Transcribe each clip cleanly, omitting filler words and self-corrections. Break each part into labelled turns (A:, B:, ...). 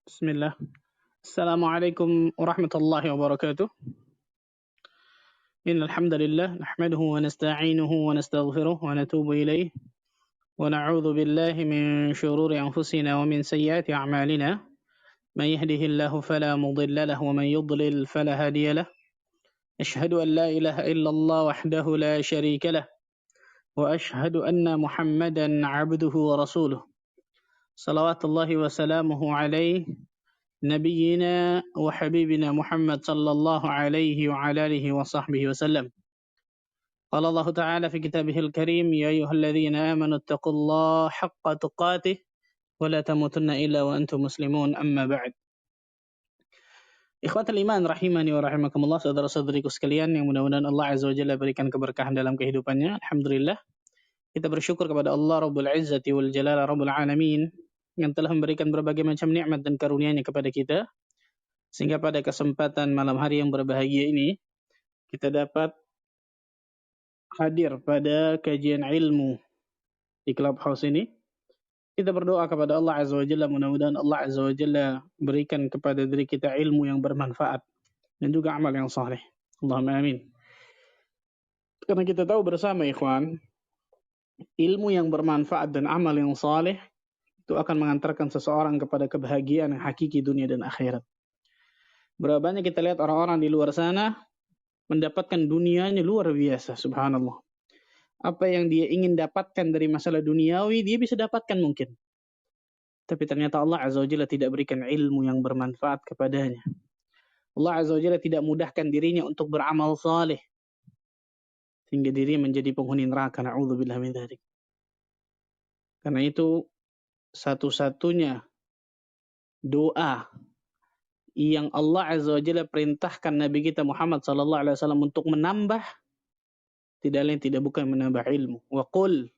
A: بسم الله. السلام عليكم ورحمة الله وبركاته. إن الحمد لله نحمده ونستعينه ونستغفره ونتوب إليه ونعوذ بالله من شرور أنفسنا ومن سيئات أعمالنا. من يهده الله فلا مضل له ومن يضلل فلا هادي له. أشهد أن لا إله إلا الله وحده لا شريك له وأشهد أن محمدا عبده ورسوله صلوات الله وسلامه عليه نبينا وحبيبنا محمد صلى الله عليه وعلى آله وصحبه وسلم. قال الله تعالى في كتابه الكريم: يا أيها الذين آمنوا اتقوا الله حق تقاته ولا تموتن إلا وأنتم مسلمون. أما بعد. Ikhwatul iman rahimani wa rahimakumullah, saudara-saudariku sekalian yang mudah-mudahan Allah Azza wa Jalla berikan keberkahan dalam kehidupannya. Alhamdulillah, kita bersyukur kepada Allah Rabbul Izzati wal Jalala Rabbul Alamin yang telah memberikan berbagai macam nikmat dan karunia-Nya kepada kita, sehingga pada kesempatan malam hari yang berbahagia ini kita dapat hadir pada kajian ilmu di Clubhouse ini. Kita berdoa kepada Allah Azza wa Jalla, mudah-mudahan Allah Azza wa Jalla berikan kepada diri kita ilmu yang bermanfaat dan juga amal yang saleh. Allahumma amin. Karena kita tahu bersama ikhwan, ilmu yang bermanfaat dan amal yang saleh itu akan mengantarkan seseorang kepada kebahagiaan yang hakiki dunia dan akhirat. Berapa banyak kita lihat orang-orang di luar sana mendapatkan dunianya luar biasa, subhanallah. Apa yang dia ingin dapatkan dari masalah duniawi, dia bisa dapatkan mungkin. Tapi ternyata Allah Azza wa Jalla tidak berikan ilmu yang bermanfaat kepadanya. Allah Azza wa Jalla tidak mudahkan dirinya untuk beramal saleh, sehingga dirinya menjadi penghuni neraka. Na'udzubillah min dzalik. Karena itu satu-satunya doa yang Allah Azza wa Jalla perintahkan Nabi kita Muhammad sallallahu alaihi wasallam untuk menambah, tidak lain tidak bukan menambah ilmu. Wa qul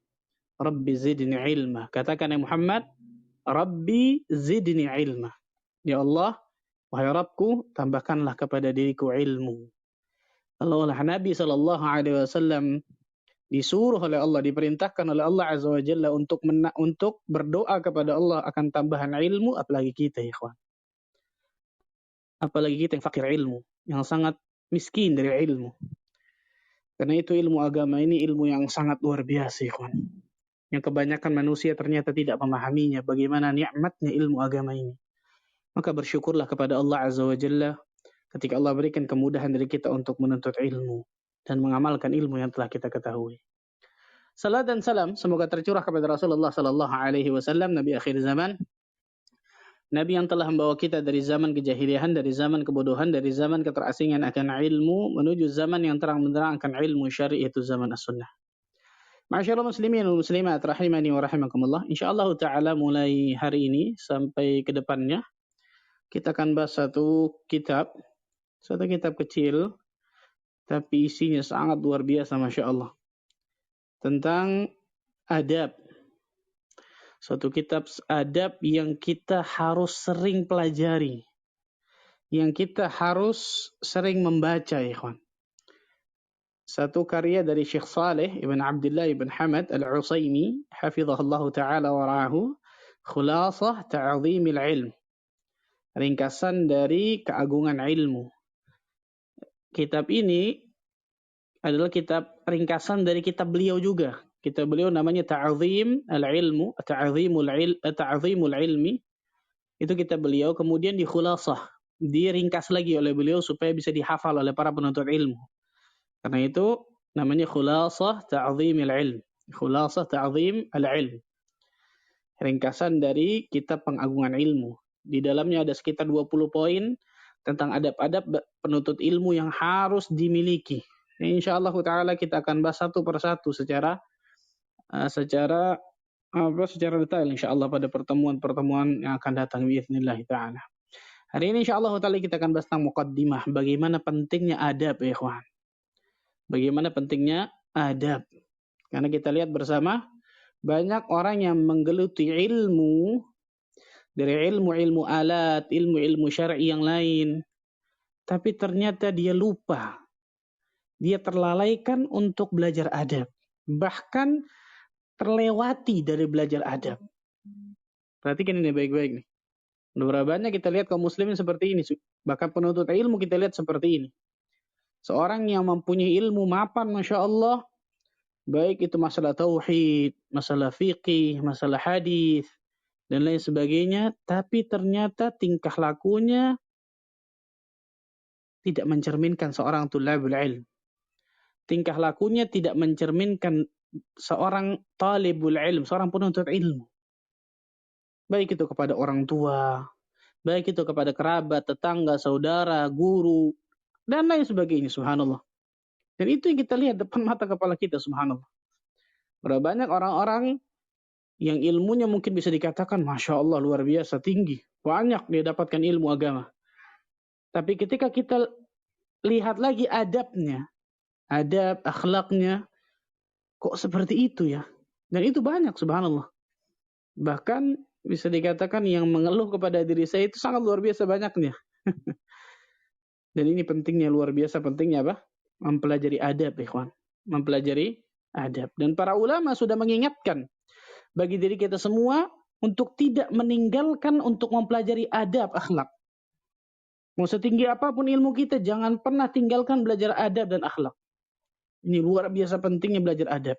A: rabbi zidni ilma. Katakan ya Muhammad, Rabbi zidni ilma. Ya Allah, wahai Rabbku, tambahkanlah kepada diriku ilmu. Kalau Nabi sallallahu alaihi wasallam disuruh oleh Allah, diperintahkan oleh Allah Azza wa Jalla untuk berdoa kepada Allah akan tambahan ilmu, apalagi kita ya ikhwan. Apalagi kita yang fakir ilmu, yang sangat miskin dari ilmu. Karena itu ilmu agama ini ilmu yang sangat luar biasa, ikhwan. Yang kebanyakan manusia ternyata tidak memahaminya, bagaimana nikmatnya ilmu agama ini. Maka bersyukurlah kepada Allah Azza wa Jalla ketika Allah berikan kemudahan dari kita untuk menuntut ilmu dan mengamalkan ilmu yang telah kita ketahui. Salat dan salam semoga tercurah kepada Rasulullah sallallahu alaihi wasallam, nabi akhir zaman. Nabi yang telah membawa kita dari zaman kejahiliahan, dari zaman kebodohan, dari zaman keterasingan akan ilmu, menuju zaman yang terang benderang akan ilmu syar'i, yaitu zaman as-sunnah. Ma'asyiral muslimin wal muslimat rahimani wa rahimakumullah. Insyaallah taala mulai hari ini sampai ke depannya kita akan bahas satu kitab kecil tapi isinya sangat luar biasa, Masya Allah, tentang adab. Suatu kitab adab yang kita harus sering pelajari, yang kita harus sering membaca, ikhwan. Satu karya dari Syekh Saleh Ibn Abdullah Ibn Hamad Al-Utsaimin, hafizahullah ta'ala wa ra'ahu, Khulasah Ta'zimil Ilm, ringkasan dari keagungan ilmu. Kitab ini adalah kitab ringkasan dari kitab beliau juga. Kitab beliau namanya Ta'zim al-Ilmu, Ta'zimul Ilmi. Itu kitab beliau, kemudian dikhulasah, diringkas lagi oleh beliau supaya bisa dihafal oleh para penuntut ilmu. Karena itu namanya Khulasah Ta'zimil Ilm. Khulasah Ta'zim al-Ilm. Ringkasan dari kitab pengagungan ilmu. Di dalamnya ada sekitar 20 poin tentang adab-adab penuntut ilmu yang harus dimiliki. Insyaallah taala kita akan bahas satu persatu secara detail insyaallah pada pertemuan-pertemuan yang akan datang biiznillah taala. Hari ini insyaallah taala kita akan bahas tentang muqaddimah, bagaimana pentingnya adab ya ikhwan. Bagaimana pentingnya adab. Karena kita lihat bersama banyak orang yang menggeluti ilmu, dari ilmu-ilmu alat, ilmu-ilmu syar'i yang lain, tapi ternyata dia lupa. Dia terlalaikan untuk belajar adab. Bahkan terlewati dari belajar adab. Perhatikan ini baik-baik nih. Berapa banyak kita lihat kaum muslimin seperti ini. Bahkan penuntut ilmu kita lihat seperti ini. Seorang yang mempunyai ilmu mapan, Masya Allah, baik itu masalah tauhid, masalah fikih, masalah hadis, dan lain sebagainya, tapi ternyata tingkah lakunya tidak mencerminkan seorang tulabul ilm. Tingkah lakunya tidak mencerminkan seorang talibul ilm, seorang penuntut ilmu. Baik itu kepada orang tua, baik itu kepada kerabat, tetangga, saudara, guru, dan lain sebagainya, subhanallah. Dan itu yang kita lihat depan mata kepala kita, subhanallah. Berapa banyak orang-orang yang ilmunya mungkin bisa dikatakan, Masya Allah, luar biasa, tinggi. Banyak dia dapatkan ilmu agama. Tapi ketika kita lihat lagi adabnya, adab, akhlaknya, kok seperti itu ya? Dan itu banyak, subhanallah. Bahkan bisa dikatakan yang mengeluh kepada diri saya itu sangat luar biasa banyaknya. Dan ini pentingnya, luar biasa pentingnya apa? Mempelajari adab, ikhwan. Mempelajari adab. Dan para ulama sudah mengingatkan bagi diri kita semua untuk tidak meninggalkan untuk mempelajari adab, akhlak. Mau setinggi apapun ilmu kita, jangan pernah tinggalkan belajar adab dan akhlak. Ini luar biasa pentingnya belajar adab.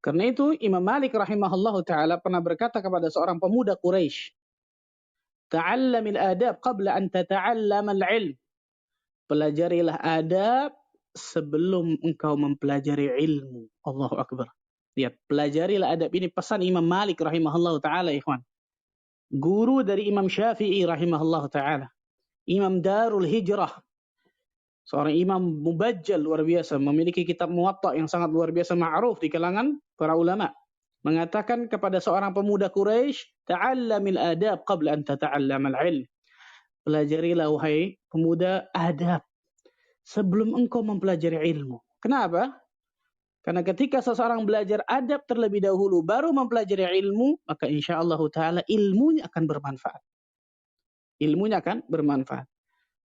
A: Karena itu Imam Malik rahimahullahu ta'ala pernah berkata kepada seorang pemuda Quraisy, "Ta'allamil adab qabla an tata'allamal ilm." Pelajarilah adab sebelum engkau mempelajari ilmu. Allahu Akbar. Lihat, pelajarilah adab. Ini pesan Imam Malik rahimahullahu ta'ala, ikhwan. Guru dari Imam Syafi'i rahimahullahu ta'ala. Imam Darul Hijrah. Seorang imam mubajjal luar biasa, memiliki kitab Muwatta yang sangat luar biasa ma'ruf di kalangan para ulama. Mengatakan kepada seorang pemuda Quraisy, "Ta'allamil adab qabla an tata'allamal ilm." Pelajarilah wahai pemuda adab sebelum engkau mempelajari ilmu. Kenapa? Karena ketika seseorang belajar adab terlebih dahulu baru mempelajari ilmu, maka insyaallah taala ilmunya akan bermanfaat. Ilmunya akan bermanfaat.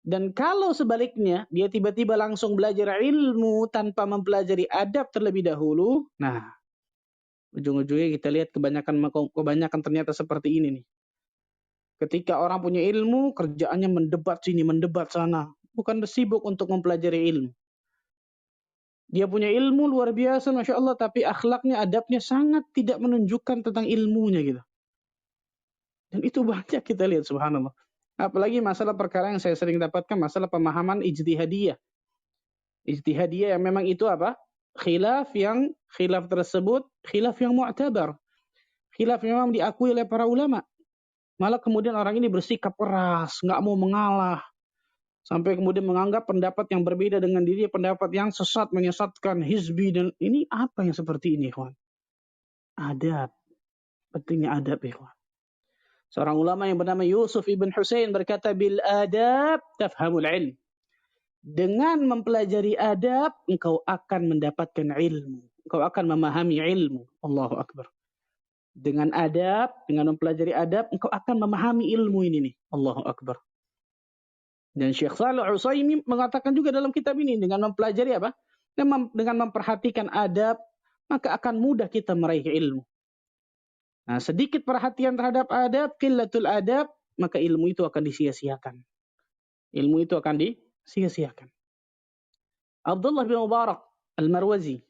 A: Dan kalau sebaliknya, dia tiba-tiba langsung belajar ilmu tanpa mempelajari adab terlebih dahulu, nah, ujung-ujungnya kita lihat kebanyakan ternyata seperti ini nih. Ketika orang punya ilmu, kerjaannya mendebat sini, mendebat sana. Bukan sibuk untuk mempelajari ilmu. Dia punya ilmu luar biasa, Masya Allah, tapi akhlaknya, adabnya sangat tidak menunjukkan tentang ilmunya gitu. Dan itu banyak kita lihat, subhanallah. Apalagi masalah perkara yang saya sering dapatkan, masalah pemahaman ijtihadiyah. Ijtihadiyah yang memang itu apa? Khilaf tersebut, khilaf yang mu'tabar. Khilaf yang memang diakui oleh para ulama. Malah kemudian orang ini bersikap keras, nggak mau mengalah. Sampai kemudian menganggap pendapat yang berbeda dengan diri, pendapat yang sesat, menyesatkan, hizbi, dan ini apa yang seperti ini, ikhwan? Adab. Pentingnya adab, ikhwan. Seorang ulama yang bernama Yusuf ibn Husain berkata, bil adab tafhamul ilm. Dengan mempelajari adab, engkau akan mendapatkan ilmu. Engkau akan memahami ilmu. Allahu Akbar. Dengan adab, dengan mempelajari adab, engkau akan memahami ilmu ini nih. Allahu Akbar. Dan Syekh Shalih Al-Utsaimin mengatakan juga dalam kitab ini, dengan mempelajari apa? Dengan memperhatikan adab, maka akan mudah kita meraih ilmu. Nah, sedikit perhatian terhadap adab, qillatul adab, maka ilmu itu akan disia-siakan. Ilmu itu akan disia-siakan. Abdullah bin Mubarak Al-Marwazi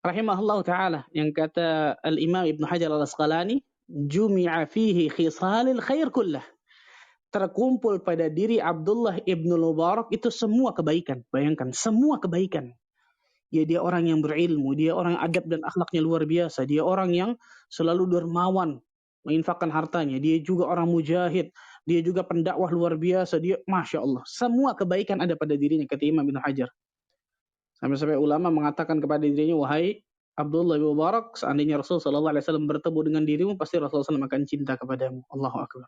A: rahimahullah ta'ala, yang kata Al-Imam Ibn Hajar Al-Asqalani, jumi'a fihi khisalil khair kullah. Terkumpul pada diri Abdullah ibn Mubarak itu semua kebaikan. Bayangkan, semua kebaikan. Ya, dia orang yang berilmu, dia orang adab dan akhlaknya luar biasa, dia orang yang selalu dermawan, menginfakkan hartanya, dia juga orang mujahid, dia juga pendakwah luar biasa, dia Masya Allah, semua kebaikan ada pada dirinya, kata Imam Ibn Hajar. Sampai-sampai ulama mengatakan kepada dirinya, wahai Abdullah bin Mubarak, seandainya Rasulullah SAW bertemu dengan dirimu, pasti Rasulullah SAW akan cinta kepadamu. Allahu Akbar.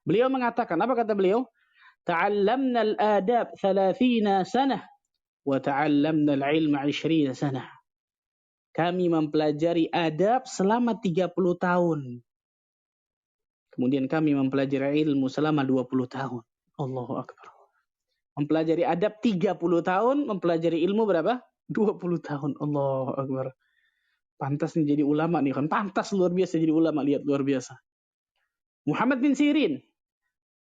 A: Beliau mengatakan, apa kata beliau? Ta'allamna al-adab 30 sanah. وَتَعَلَّمْنَا الْعِلْمَ 20 سَنَةً. Kami mempelajari adab selama 30 tahun. Kemudian kami mempelajari ilmu selama 20 tahun. Allahu Akbar. Mempelajari adab 30 tahun, mempelajari ilmu berapa? 20 tahun. Allahu Akbar. Pantas nih jadi ulama nih kan. Pantas luar biasa jadi ulama, lihat luar biasa. Muhammad bin Sirin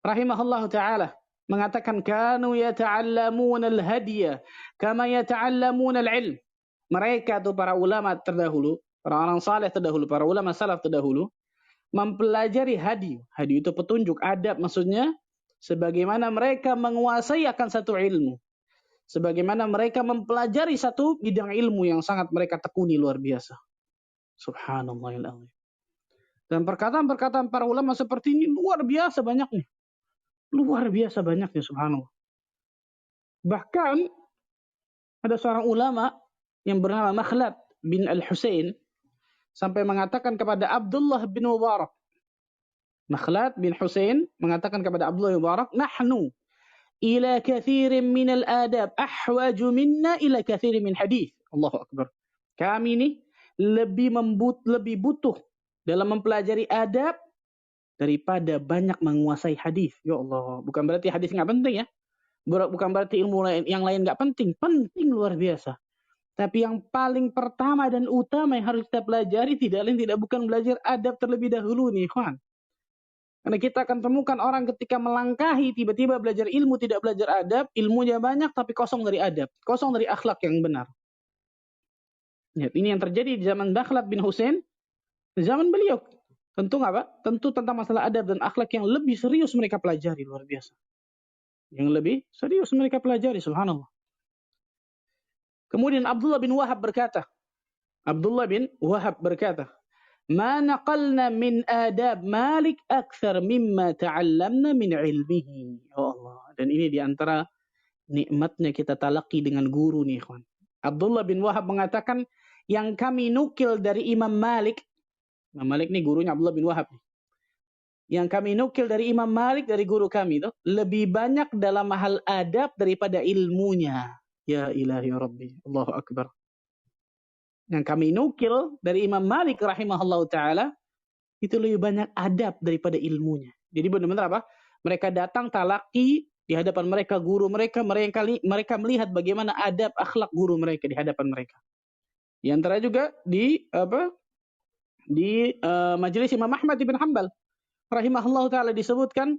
A: rahimahullah taala mengatakan kanu yata'allamuna al-hadiya kama yata'allamuna al-ilm. Mereka tuh para ulama terdahulu, para orang saleh terdahulu, para ulama salaf terdahulu mempelajari hadi. Hadi itu petunjuk, adab maksudnya, sebagaimana mereka menguasai akan satu ilmu. Sebagaimana mereka mempelajari satu bidang ilmu yang sangat mereka tekuni luar biasa. Subhanallahil azim. Dan perkataan-perkataan para ulama seperti ini luar biasa banyaknya. Luar biasa banyaknya, subhanallah. Bahkan ada seorang ulama yang bernama Makhlad bin Al-Husain sampai mengatakan kepada Abdullah bin Mubarak. Makhlad bin Husain mengatakan kepada Abdullah bin Mubarak, "Nahnu ila kathirin min al-adab ahwaju minna ila kathirin min hadith." Allahu Akbar. Kami ini lebih butuh dalam mempelajari adab daripada banyak menguasai hadis. Ya Allah, bukan berarti hadis nggak penting ya. Bukan berarti ilmu yang lain nggak penting. Penting luar biasa. Tapi yang paling pertama dan utama yang harus kita pelajari tidak lain tidak bukan belajar adab terlebih dahulu nih, kawan. Karena kita akan temukan orang ketika melangkahi tiba-tiba belajar ilmu tidak belajar adab, ilmunya banyak tapi kosong dari adab, kosong dari akhlak yang benar. Ya, ini yang terjadi di zaman Makhlad bin Husain, di zaman beliau. Tentu apa? Tentu tentang masalah adab dan akhlak yang lebih serius mereka pelajari, luar biasa. Yang lebih serius mereka pelajari, subhanallah. Kemudian Abdullah bin Wahab berkata, "Ma naqalna min adab Malik akthar mimma ta'allamna min ilmihi." Ya Allah. Dan ini diantara nikmatnya kita talaki dengan guru nih, kawan. Abdullah bin Wahab mengatakan, yang kami nukil dari Imam Malik. Imam Malik ini gurunya Abdullah bin Wahab. Yang kami nukil dari Imam Malik, dari guru kami itu, lebih banyak dalam hal adab daripada ilmunya. Ya ilahi Rabbi. Allahu Akbar. Yang kami nukil dari Imam Malik rahimahullah ta'ala, itu lebih banyak adab daripada ilmunya. Jadi benar-benar apa? Mereka datang talaki di hadapan mereka, guru mereka melihat bagaimana adab akhlak guru mereka di hadapan mereka. Di antara juga di majelis Imam Ahmad bin Hanbal rahimahullah ta'ala disebutkan,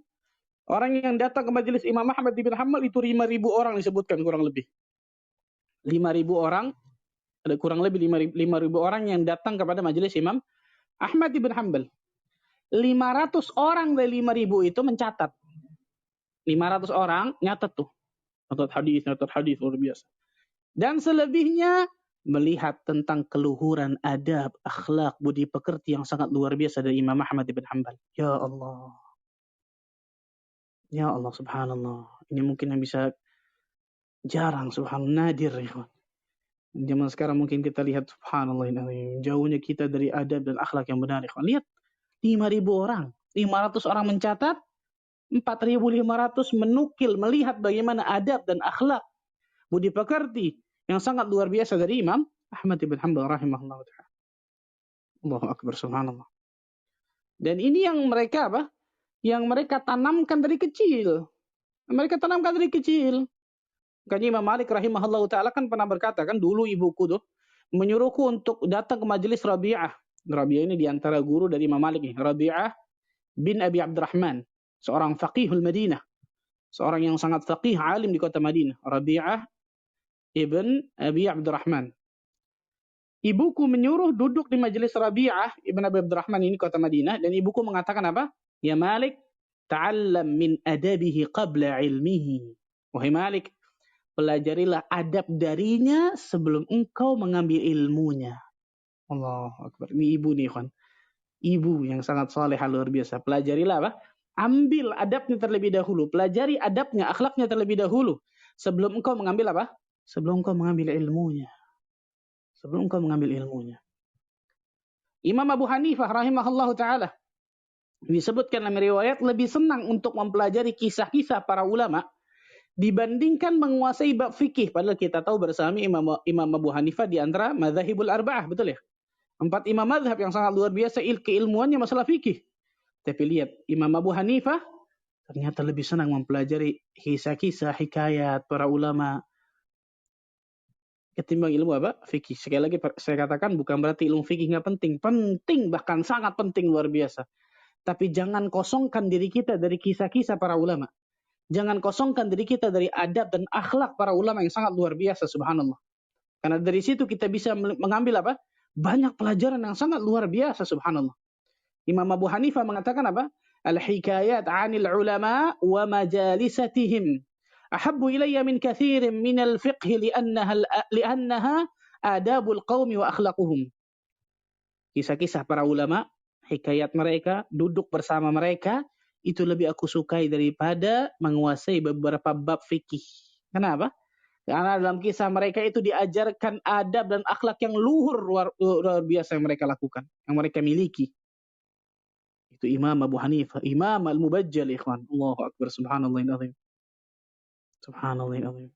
A: orang yang datang ke majelis Imam Ahmad bin Hanbal itu 5.000 orang disebutkan kurang lebih. 5.000 orang, ada kurang lebih 5.000 orang yang datang kepada majelis Imam Ahmad bin Hanbal. 500 orang dari 5.000 itu mencatat. 500 orang nyatat tuh. Nyatat hadis luar biasa. Dan selebihnya melihat tentang keluhuran adab, akhlak, budi pekerti yang sangat luar biasa dari Imam Ahmad bin Hanbal. Ya Allah. Ya Allah, subhanallah. Ini mungkin yang bisa jarang, subhanallah, nadir. Ya. Zaman sekarang mungkin kita lihat, subhanallah, jauhnya kita dari adab dan akhlak yang benar. Ya. Lihat, 5.000 orang. 500 orang mencatat, 4.500 menukil, melihat bagaimana adab dan akhlak, budi pekerti yang sangat luar biasa dari Imam Ahmad bin Hanbal rahimahullah ta'ala. Allahu Akbar, subhanallah. Dan ini yang mereka apa? Yang mereka tanamkan dari kecil. Mereka tanamkan dari kecil. Makanya Imam Malik rahimahullah ta'ala kan pernah berkata, kan dulu ibuku tuh menyuruhku untuk datang ke majelis Rabi'ah. Rabi'ah ini diantara guru dari Imam Malik nih. Rabi'ah bin Abi Abdurrahman. Seorang faqihul Madinah. Seorang yang sangat faqih, alim di kota Madinah. Rabi'ah ibn Abi Abdurrahman. Ibuku menyuruh duduk di majelis Rabi'ah ibn Abi Abdurrahman ini kota Madinah. Dan ibuku mengatakan apa? Ya Malik, ta'allam min adabihi qabla ilmihi. Wahai Malik, pelajarilah adab darinya sebelum engkau mengambil ilmunya. Allahu Akbar. Ini ibu nih, kan. Ibu yang sangat saleh luar biasa. Pelajarilah apa? Ambil adabnya terlebih dahulu. Pelajari adabnya, akhlaknya terlebih dahulu. Sebelum engkau mengambil apa? Sebelum engkau mengambil ilmunya. Sebelum engkau mengambil ilmunya. Imam Abu Hanifah rahimahullahu ta'ala disebutkan dalam riwayat lebih senang untuk mempelajari kisah-kisah para ulama dibandingkan menguasai bab fikih. Padahal kita tahu bersama Imam Abu Hanifah di antara madzhabul arba'ah, betul ya? 4 imam madzhab yang sangat luar biasa keilmuannya masalah fikih. Tapi lihat, Imam Abu Hanifah ternyata lebih senang mempelajari kisah-kisah, hikayat para ulama ketimbang ilmu apa? Fikih. Sekali lagi saya katakan bukan berarti ilmu fikih nggak penting. Penting, bahkan sangat penting luar biasa. Tapi jangan kosongkan diri kita dari kisah-kisah para ulama. Jangan kosongkan diri kita dari adab dan akhlak para ulama yang sangat luar biasa, subhanallah. Karena dari situ kita bisa mengambil apa? Banyak pelajaran yang sangat luar biasa, subhanallah. Imam Abu Hanifah mengatakan apa? Al-hikayat 'anil ulama wa majalisatihim ahabbu ilayya min katsirin min al-fiqh li'annaha adabul qaumi wa akhlaquhum. Kisah-kisah para ulama, hikayat mereka, duduk bersama mereka, itu lebih aku sukai daripada menguasai beberapa bab fikih. Kenapa? Karena dalam kisah mereka itu diajarkan adab dan akhlak yang luar biasa yang mereka lakukan, yang mereka miliki. Itu Imam Abu Hanifah, Imam Al-Mubajjal, ikhwan. Allahu Akbar, subhanallahil azim. Subhanallahil azim.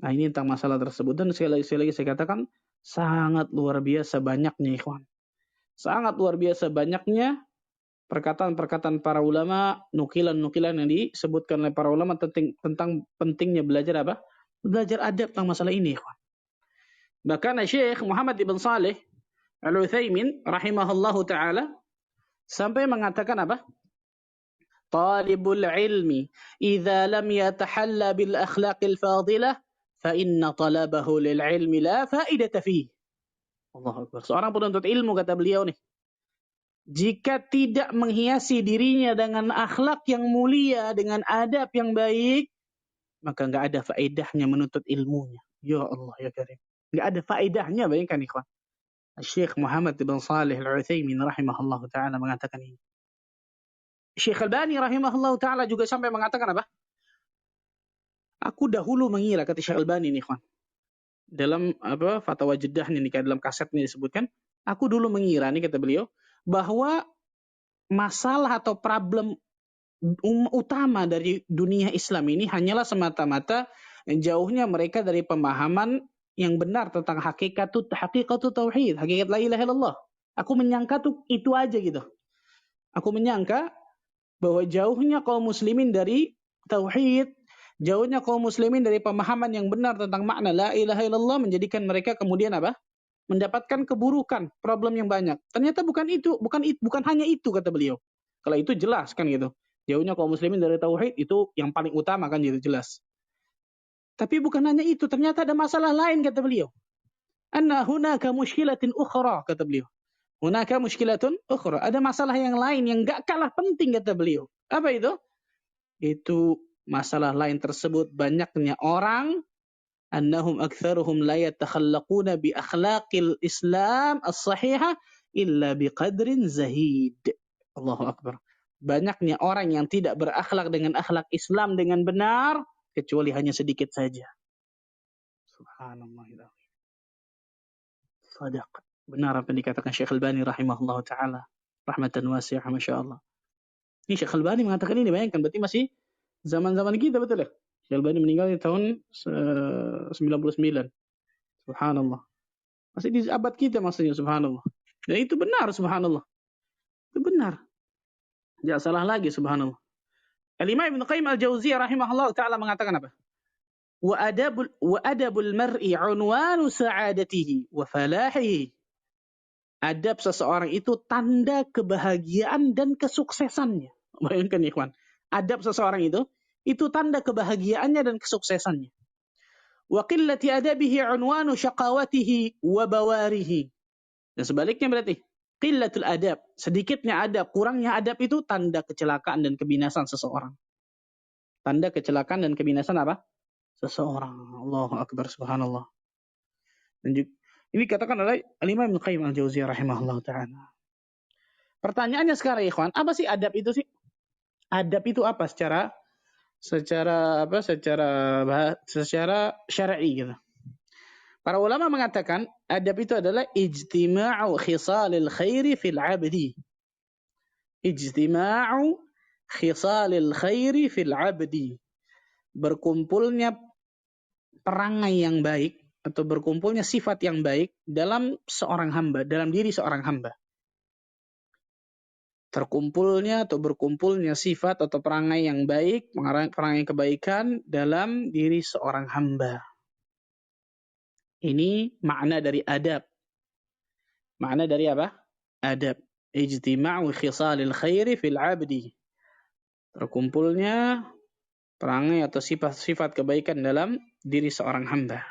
A: Nah, ini tentang masalah tersebut. Dan sekali lagi saya katakan, sangat luar biasa banyaknya, ikhwan. Sangat luar biasa banyaknya perkataan-perkataan para ulama, nukilan-nukilan yang disebutkan oleh para ulama tentang pentingnya belajar apa? Belajar adab tentang masalah ini, ikhwan. Bahkan Syekh Muhammad ibn Saleh Al-Utsaimin rahimahullahu taala sampai mengatakan apa? Talibul ilmi idza lam yatahalla bil akhlaqil fadilah fa inna talabahu lil ilmi la faidata fihi. Allahu Akbar. Seorang penuntut ilmu, kata beliau nih, jika tidak menghiasi dirinya dengan akhlak yang mulia, dengan adab yang baik, maka enggak ada faedahnya menuntut ilmunya. Ya Allah ya Karim. Enggak ada faedahnya, bayangkan ikhwan. Syekh Muhammad bin Salih Al-Utsaimin rahimahullah ta'ala mengatakan ini. Syekh Al-Bani rahimahullah ta'ala juga sampai mengatakan apa? Aku dahulu mengira, kata Syekh Al-Bani nih, ikhwan. Dalam apa Fatwa Jeddah ini, dalam kaset ini disebutkan, aku dulu mengira nih, kata beliau, bahwa masalah atau problem utama dari dunia Islam ini hanyalah semata-mata jauhnya mereka dari pemahaman yang benar tentang hakikatu tauhid, hakikat la ilaha illallah. Aku menyangka tuh itu aja gitu. Aku menyangka bahwa jauhnya kaum muslimin dari tauhid, jauhnya kaum muslimin dari pemahaman yang benar tentang makna la ilaha illallah menjadikan mereka kemudian apa? Mendapatkan keburukan, problem yang banyak. Ternyata bukan itu, bukan hanya itu, kata beliau. Kalau itu jelas kan gitu. Jauhnya kaum muslimin dari tauhid itu yang paling utama kan gitu, jelas. Tapi bukan hanya itu, ternyata ada masalah lain, kata beliau. Anna hunaka mushkilatin ukhra, kata beliau. Hunaka mushkilatun ukhra. Ada masalah yang lain yang gak kalah penting, kata beliau. Apa itu? Itu masalah lain tersebut banyaknya orang annahum aktsaruhum la yatakhallaquna bi akhlaqil Islam as-sahihah illa biqadrin zahid. Allahu Akbar. Banyaknya orang yang tidak berakhlak dengan akhlak Islam dengan benar kecuali hanya sedikit saja. Subhanallah. Sadaq. Benar apa yang dikatakan Syekh Al-Bani rahimahullah ta'ala. Rahmatan wasi'ah, masyaallah. Ini Syekh Al-Bani mengatakan ini, bayangkan berarti masih zaman-zaman kita, betul ya? Syekh Al-Bani meninggal di tahun 99. Subhanallah. Masih di abad kita maksudnya, subhanallah. Dan itu benar, subhanallah. Itu benar. Jangan salah lagi, subhanallah. Al-Imam Ibn Qayyim Al-Jauziyah rahimahullah ta'ala mengatakan apa? Wa adabul mar'i unwanu sa'adatihi wa falahihi. Adab seseorang itu tanda kebahagiaan dan kesuksesannya. Bayangkan ikhwan. Adab seseorang itu tanda kebahagiaannya dan kesuksesannya. Wa qillati adabihi unwanu syaqawatihi wa bawarihi. Dan sebaliknya berarti qillatul adab, sedikitnya adab, kurangnya adab itu tanda kecelakaan dan kebinasan seseorang. Tanda kecelakaan dan kebinasan apa? Seseorang. Allahu Akbar, subhanallah. Dan juga, ini katakan oleh Al-Imam Ibn Qayyim Al-Jauziyah rahimahullah ta'ala. Pertanyaannya sekarang, ikhwan, apa sih adab itu sih? Adab itu apa secara syar'i gitu. Para ulama mengatakan adab itu adalah ijtima'u khisalil khairi fil 'abdi. Ijtima'u khisalil khairi fil 'abdi. Berkumpulnya perangai yang baik atau berkumpulnya sifat yang baik dalam seorang hamba, dalam diri seorang hamba. Terkumpulnya atau berkumpulnya sifat atau perangai yang baik, perangai kebaikan dalam diri seorang hamba. Ini makna dari adab. Makna dari apa? Adab. Ijtima'u khisalil khairi fil 'abdi. Terkumpulnya perangai atau sifat-sifat kebaikan dalam diri seorang hamba.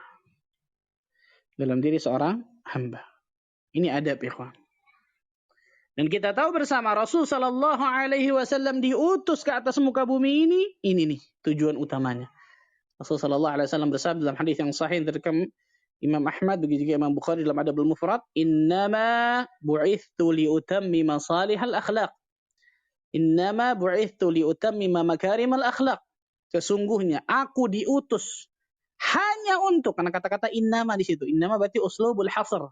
A: Dalam diri seorang hamba. Ini adab, ikhwan. Dan kita tahu bersama Rasul sallallahu alaihi wasallam diutus ke atas muka bumi ini nih tujuan utamanya. Rasul sallallahu alaihi wasallam bersabda dalam hadis yang sahih direkam Imam Ahmad begitu juga Imam Bukhari dalam Adabul Mufrad, "Innama bu'ithtu liutammima salihal akhlaq." Innama bu'ithtu liutammima makarimal akhlaq. Sesungguhnya aku diutus hanya untuk, karena kata-kata innama di situ. Innama berarti uslubul hasr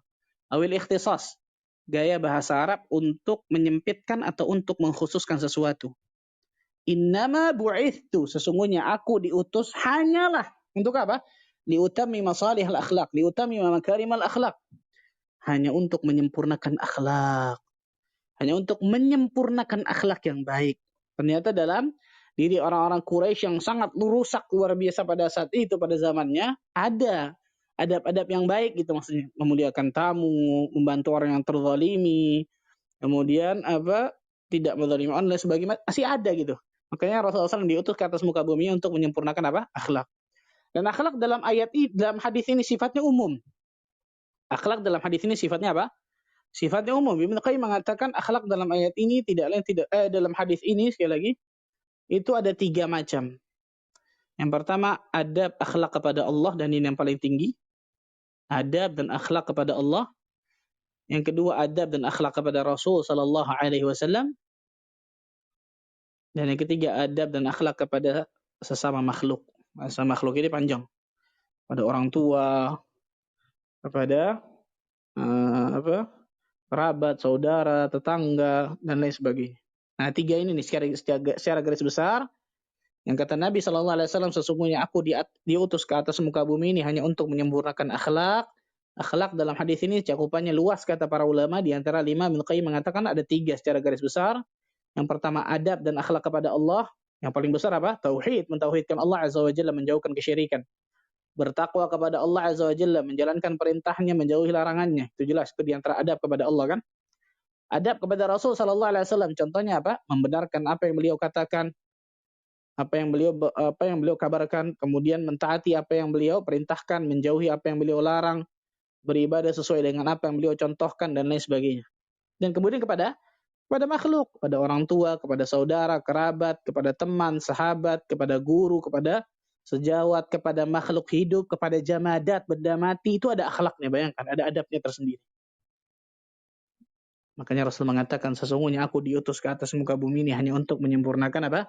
A: awil ikhtisas. Gaya bahasa Arab untuk menyempitkan atau untuk mengkhususkan sesuatu. Innama bu'ithtu, sesungguhnya aku diutus hanyalah untuk apa? Liutammima salihal akhlaq, liutammima makarimal akhlaq. Hanya untuk menyempurnakan akhlak. Hanya untuk menyempurnakan akhlak yang baik. Ternyata dalam diri orang-orang Quraisy yang sangat rusak luar biasa pada saat itu, pada zamannya, ada adab-adab yang baik gitu maksudnya. Memuliakan tamu, membantu orang yang terzalimi, kemudian tidak menzalimi orang dan sebagainya, masih ada gitu. Makanya Rasulullah SAW diutus ke atas muka bumi untuk menyempurnakan akhlak. Dan akhlak dalam ayat ini, dalam hadis ini sifatnya umum. Akhlak dalam hadis ini sifatnya apa? Sifatnya umum. Ibnu Qayyim mengatakan akhlak dalam ayat ini dalam hadis ini sekali lagi itu ada 3 macam. Yang pertama adab akhlak kepada Allah, dan ini yang paling tinggi. Adab dan akhlak kepada Allah. Yang kedua adab dan akhlak kepada Rasul sallallahu alaihi wasallam. Dan yang ketiga adab dan akhlak kepada sesama makhluk. Sesama makhluk ini panjang. Pada orang tua, kepada kerabat, saudara, tetangga, dan lain sebagainya. Nah, 3 ini nih secara garis besar yang kata Nabi sallallahu alaihi wasallam, sesungguhnya aku diutus ke atas muka bumi ini hanya untuk menyempurnakan akhlak. Akhlak dalam hadis ini cakupannya luas kata para ulama, di antara 5 Ibnu Qayyim mengatakan ada 3 secara garis besar. Yang pertama adab dan akhlak kepada Allah. Yang paling besar apa? Tauhid, mentauhidkan Allah azza wa jalla, menjauhkan kesyirikan. Bertakwa kepada Allah azza wa jalla, menjalankan perintahnya, menjauhi larangannya. Itu jelas, itu di antara adab kepada Allah kan. Adab kepada Rasul sallallahu alaihi wasallam contohnya apa? Membenarkan apa yang beliau katakan, apa yang beliau kabarkan, kemudian mentaati apa yang beliau perintahkan, menjauhi apa yang beliau larang, beribadah sesuai dengan apa yang beliau contohkan, dan lain sebagainya. Dan kemudian kepada makhluk, kepada orang tua, kepada saudara, kerabat, kepada teman, sahabat, kepada guru, kepada sejawat, kepada makhluk hidup, kepada jamadat, benda mati, itu ada akhlaknya, bayangkan, ada adabnya tersendiri. Makanya Rasul mengatakan, sesungguhnya aku diutus ke atas muka bumi ini hanya untuk menyempurnakan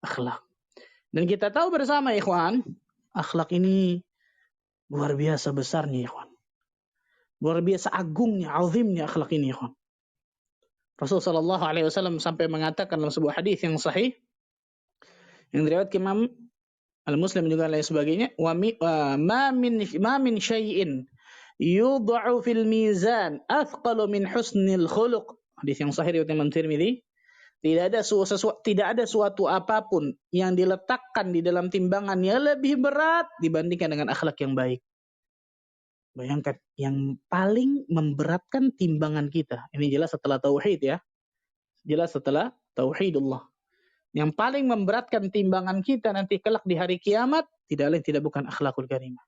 A: akhlak. Dan kita tahu bersama, ikhwan, akhlak ini luar biasa besarnya, ikhwan. Luar biasa agungnya, azimnya akhlak ini, ikhwan. Rasul sallallahu alaihi wasallam sampai mengatakan dalam sebuah hadis yang sahih yang diriwayatkan Imam Al-Muslim juga lain sebagainya, ma min syai'in yudha'u fil mizan athqalu min husnil khuluq. Hadis yang sahih riwayat Imam Tirmidzi. Tidak ada suatu apapun yang diletakkan di dalam timbangan yang lebih berat dibandingkan dengan akhlak yang baik. Bayangkan, yang paling memberatkan timbangan kita. Ini jelas setelah tauhid ya. Jelas setelah tauhidullah. Yang paling memberatkan timbangan kita nanti kelak di hari kiamat tidak lain tidak bukan akhlakul karimah.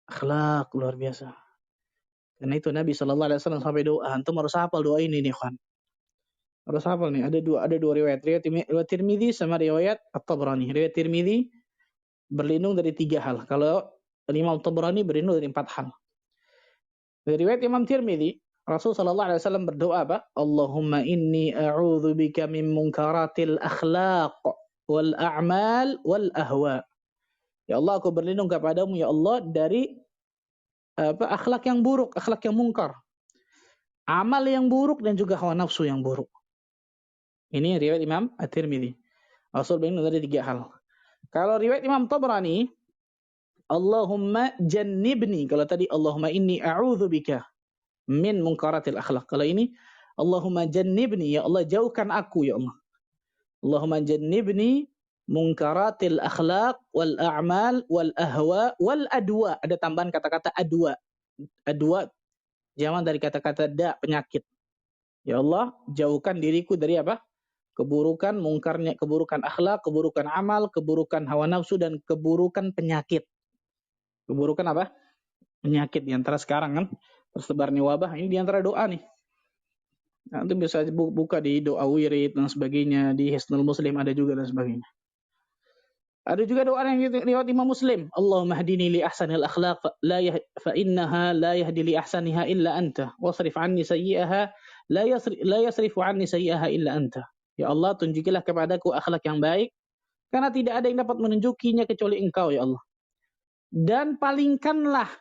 A: Akhlak luar biasa. Karena itu Nabi sallallahu alaihi wasallam sampai doa, antum harus hafal doa ini nih, kawan. Harus hafal nih. Ada dua riwayat. Riwayat Tirmidzi sama riwayat At-Tabrani. Riwayat Tirmidzi berlindung dari 3 hal. Kalau Imam Tabrani berlindung dari 4 hal. Dari riwayat Imam Tirmidzi, Rasul sallallahu alaihi wasallam berdoa apa? Allahumma inni a'udzubika min munkaratil akhlaq wal a'mal wal ahwa. Ya Allah, aku berlindung kepadamu ya Allah dari akhlak yang buruk, akhlak yang mungkar. Amal yang buruk dan juga hawa nafsu yang buruk. Ini riwayat Imam At-Tirmidzi. Rasul berlindung dari 3 hal. Kalau riwayat Imam Tabrani, Allahumma jannibni. Kalau tadi Allahumma inni a'udzubika min munkaratil akhlaq. Kalau ini Allahumma jannibni, ya Allah jauhkan aku ya Allah. Allahumma jannibni munkaratil akhlaq wal a'mal wal ahwa wal adwa. Ada tambahan kata-kata adwa. Adwa jamak dari kata-kata da, penyakit. Ya Allah, jauhkan diriku dari apa? Keburukan, mungkarnya, keburukan akhlak, keburukan amal, keburukan hawa nafsu, dan keburukan penyakit. Keburukan apa? Penyakit. Di antara sekarang kan, tersebarnya wabah, ini di antara doa nih. Nah, itu bisa buka di doa wirid dan sebagainya, di Hisnul Muslim ada juga dan sebagainya. Ada juga doa yang riwayat Imam Muslim. Allahumma hdini li ahsanil akhlaq fa innaha la yahdi li ahsaniha illa anta wasrif anni sayyi'aha la yasrifu anni sayyi'aha illa anta. Ya Allah, tunjukilah kepadaku akhlak yang baik karena tidak ada yang dapat menunjukinya kecuali Engkau ya Allah. Dan palingkanlah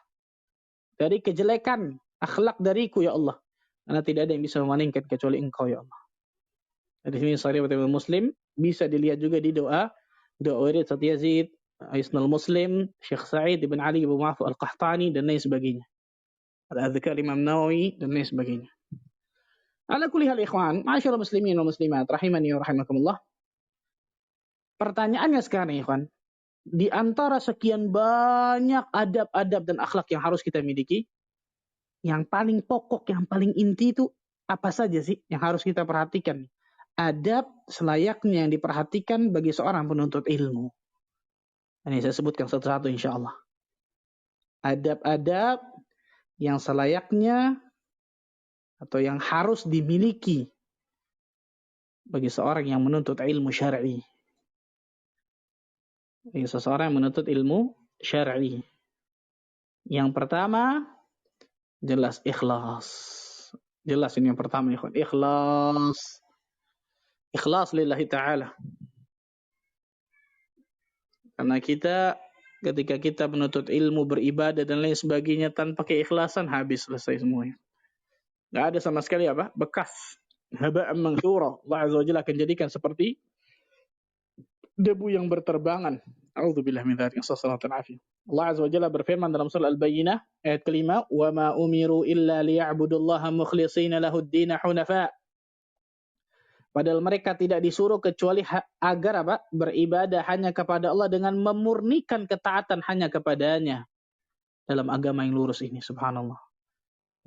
A: dari kejelekan akhlak dariku ya Allah. Karena tidak ada yang bisa memalingkan kecuali Engkau ya Allah. Di sini sahih riwayat Muslim, bisa dilihat juga di doa wirid Sat Yazid, Hisnul Muslim, Syekh Sa'id ibn Ali ibn Mu'affa Al-Qahtani dan lain sebagainya. Al-Adhkar Imam Nawawi dan lain sebagainya. Ala kulli hal ikhwan, ma'asyiral muslimin wal muslimat rahimani wa rahimakumullah. Pertanyaannya sekarang ikhwan, di antara sekian banyak adab-adab dan akhlak yang harus kita miliki, yang paling pokok, yang paling inti itu apa saja sih yang harus kita perhatikan? Adab selayaknya yang diperhatikan bagi seorang penuntut ilmu. Ini saya sebutkan satu-satu insya Allah. Adab-adab yang selayaknya atau yang harus dimiliki bagi seorang yang menuntut ilmu syar'i. Bagi seseorang yang menuntut ilmu syar'i. Yang pertama, jelas ikhlas. Jelas ini yang pertama, ikhwan. Ikhlas. Ikhlas lillahi ta'ala. Karena kita ketika kita menuntut ilmu, beribadah dan lain sebagainya tanpa keikhlasan, habis selesai semuanya. Nggak ada sama sekali apa? Bekas. Haba'an manthura. Allah Azza wa Jalla akan jadikan seperti debu yang berterbangan. A'udzubillah min dzalik. Allah Azza wa Jalla berfirman dalam surah Al-Bayyinah ayat kelima, "Wa ma umiru illa liya'budullaha mukhlishina lahud-din hunafa." Padahal mereka tidak disuruh kecuali agar apa? Beribadah hanya kepada Allah dengan memurnikan ketaatan hanya kepadanya dalam agama yang lurus ini. Subhanallah.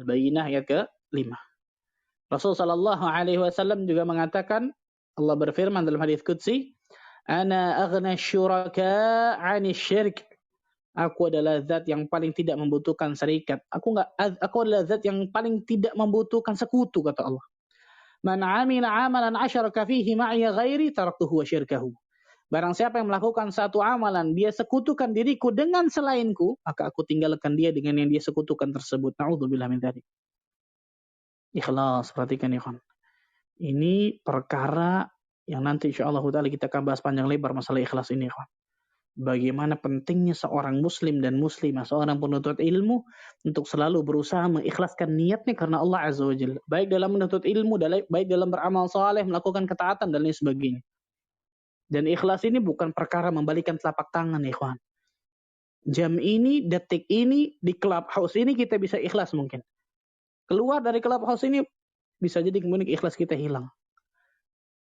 A: Al-Bayyinah ayat ke-5. Rasul sallallahu alaihi wasallam juga mengatakan, Allah berfirman dalam hadis qudsi, "Ana aghna syuraka 'ani syirk." Aku adalah zat yang paling tidak membutuhkan syarikat. Aku adalah zat yang paling tidak membutuhkan sekutu, kata Allah. Man 'amila 'amalan asyraka fihi ma'iya ghairi taraktuhu wa syirkahu. Barang siapa yang melakukan satu amalan, dia sekutukan diriku dengan selainku, maka aku tinggalkan dia dengan yang dia sekutukan tersebut. Na'udzubillah min dzalik. Ikhlas, perhatikan ikhwan. Ini perkara yang nanti insyaallah ta'ala kita akan bahas panjang lebar masalah ikhlas ini ikhwan. Bagaimana pentingnya seorang muslim dan muslimah, seorang penuntut ilmu untuk selalu berusaha mengikhlaskan niatnya karena Allah Azza wa Jalla. Baik dalam menuntut ilmu, baik dalam beramal saleh, melakukan ketaatan dan lain sebagainya. Dan ikhlas ini bukan perkara membalikan telapak tangan, ikhwan. Jam ini, detik ini, di clubhouse ini kita bisa ikhlas mungkin. Keluar dari clubhouse ini bisa jadi kemudian ikhlas kita hilang.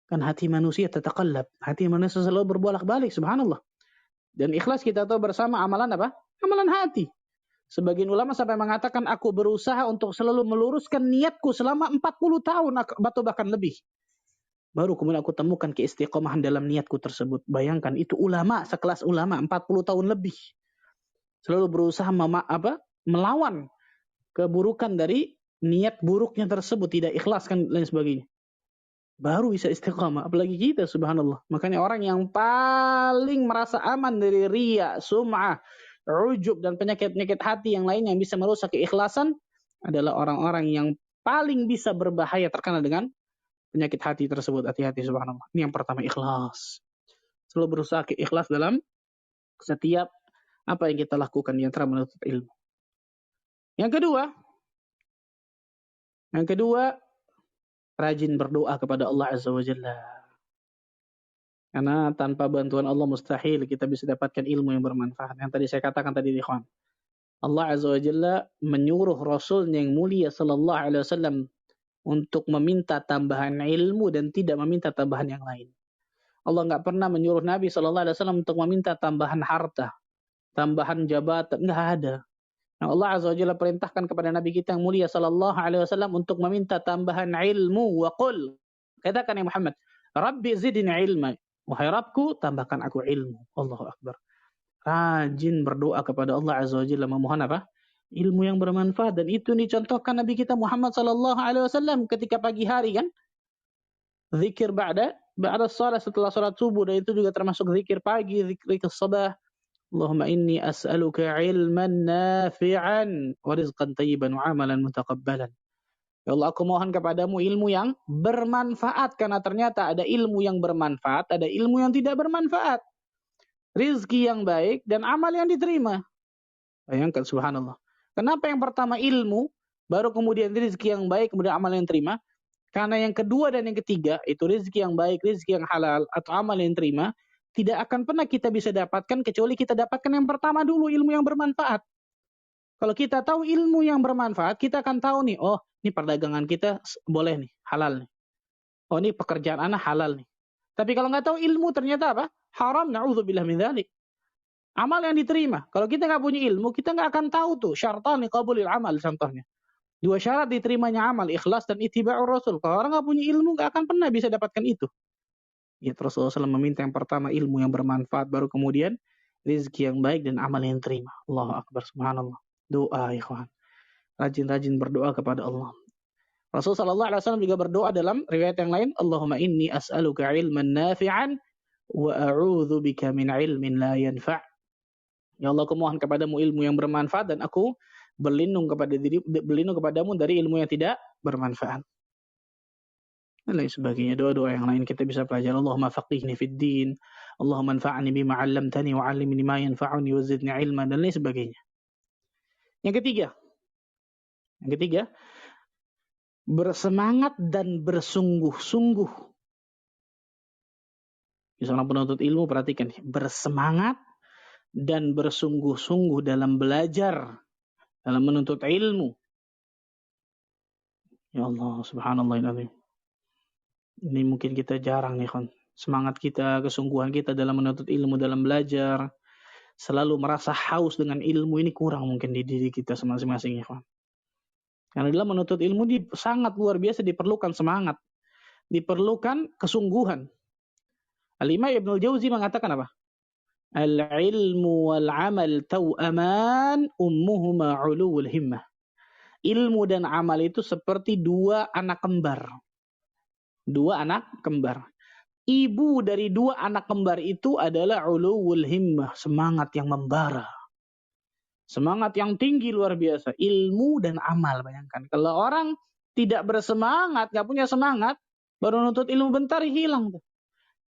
A: Kan hati manusia tataqallab, hati manusia selalu berbolak-balik, subhanallah. Dan ikhlas kita tahu bersama amalan apa? Amalan hati. Sebagian ulama sampai mengatakan aku berusaha untuk selalu meluruskan niatku selama 40 tahun atau bahkan lebih. Baru kemudian aku temukan keistiqomahan dalam niatku tersebut. Bayangkan itu ulama, sekelas ulama 40 tahun lebih. Selalu berusaha melawan keburukan dari niat buruknya tersebut, tidak ikhlas dan lain sebagainya. Baru bisa istiqamah, apalagi kita subhanallah. Makanya orang yang paling merasa aman dari riya, sum'ah, ujub dan penyakit-penyakit hati yang lain yang bisa merusak keikhlasan adalah orang-orang yang paling bisa berbahaya terkena dengan penyakit hati tersebut. Hati-hati subhanallah. Ini yang pertama, ikhlas. Selalu berusaha ikhlas dalam setiap apa yang kita lakukan di antara menuntut ilmu. Yang kedua, rajin berdoa kepada Allah Azza wa Jalla. Karena tanpa bantuan Allah mustahil kita bisa dapatkan ilmu yang bermanfaat. Yang tadi saya katakan tadi, ikhwan. Allah Azza wa Jalla menyuruh Rasulnya yang mulia sallallahu alaihi wasallam untuk meminta tambahan ilmu dan tidak meminta tambahan yang lain. Allah enggak pernah menyuruh Nabi sallallahu alaihi wasallam untuk meminta tambahan harta, tambahan jabatan, enggak ada. Allah Azza wa Jalla perintahkan kepada Nabi kita yang mulia sallallahu alaihi wasallam untuk meminta tambahan ilmu wa qul. Katakan ya Muhammad, Rabbi zidni ilma. Wahai Rabbku, tambahkan aku ilmu. Allahu Akbar. Rajin berdoa kepada Allah Azza wa Jalla memohon apa? Ilmu yang bermanfaat, dan itu dicontohkan Nabi kita Muhammad sallallahu alaihi wasallam ketika pagi hari kan. Zikir ba'da salat, setelah salat subuh, dan itu juga termasuk zikir pagi, zikir sabah. Allahumma inni as'aluka ilman nafi'an wa rizqan tayyiban wa amalan mutaqabbalan. Ya Allah, aku mohon kepadamu ilmu yang bermanfaat, karena ternyata ada ilmu yang bermanfaat, ada ilmu yang tidak bermanfaat. Rizki yang baik dan amal yang diterima. Bayangkan, subhanallah. Kenapa yang pertama ilmu, baru kemudian rizki yang baik, kemudian amal yang diterima? Karena yang kedua dan yang ketiga, itu rizki yang baik, rizki yang halal, atau amal yang diterima, tidak akan pernah kita bisa dapatkan kecuali kita dapatkan yang pertama dulu, ilmu yang bermanfaat. Kalau kita tahu ilmu yang bermanfaat, kita akan tahu nih, oh ini perdagangan kita boleh nih, halal nih. Oh ini pekerjaan anak halal nih. Tapi kalau nggak tahu ilmu ternyata apa? Haram, na'udzubillah min dzalik. Amal yang diterima. Kalau kita nggak punya ilmu, kita nggak akan tahu tuh syartani qabulil amal contohnya. 2 syarat diterimanya amal, ikhlas dan ittiba'ur rasul. Kalau orang nggak punya ilmu, nggak akan pernah bisa dapatkan itu. Ya, Rasulullah SAW meminta yang pertama ilmu yang bermanfaat, baru kemudian rezeki yang baik dan amal yang terima. Allahu Akbar, subhanallah. Doa, ikhwan. Rajin-rajin berdoa kepada Allah. Rasulullah SAW juga berdoa dalam riwayat yang lain, Allahumma inni as'aluka ilman nafi'an wa a'udzu bika min ilmin la yanfa'. Ya Allah, aku mohon kepadamu ilmu yang bermanfaat, dan aku berlindung kepadamu dari ilmu yang tidak bermanfaat. Dan lain sebagainya. Doa-doa yang lain kita bisa pelajari. Allahumma faqihni fid din, Allahumma anfa'ni bima 'allamtani wa 'allimni ma yanfa'uni wa zidni ilman, dan lain sebagainya. Yang ketiga, bersemangat dan bersungguh-sungguh. Seorang penuntut ilmu, perhatikan, bersemangat dan bersungguh-sungguh dalam belajar, dalam menuntut ilmu. Ya Allah, subhanallahiladzim. Ini mungkin kita jarang nih, kan. Semangat kita, kesungguhan kita dalam menuntut ilmu, dalam belajar, selalu merasa haus dengan ilmu, ini kurang mungkin di diri kita masing-masing, ya, kan. Karena dalam menuntut ilmu sangat luar biasa diperlukan semangat, diperlukan kesungguhan. Al-Imam Ibnul Jauzi mengatakan apa? Al-ilmu wal-amal taw'aman ummuhuma 'uluwul himmah. Ilmu dan amal itu seperti 2 anak kembar. 2 anak kembar. Ibu dari 2 anak kembar itu adalah 'uluwul himmah, semangat yang membara. Semangat yang tinggi luar biasa. Ilmu dan amal, bayangkan. Kalau orang tidak bersemangat, nggak punya semangat, baru nuntut ilmu bentar hilang.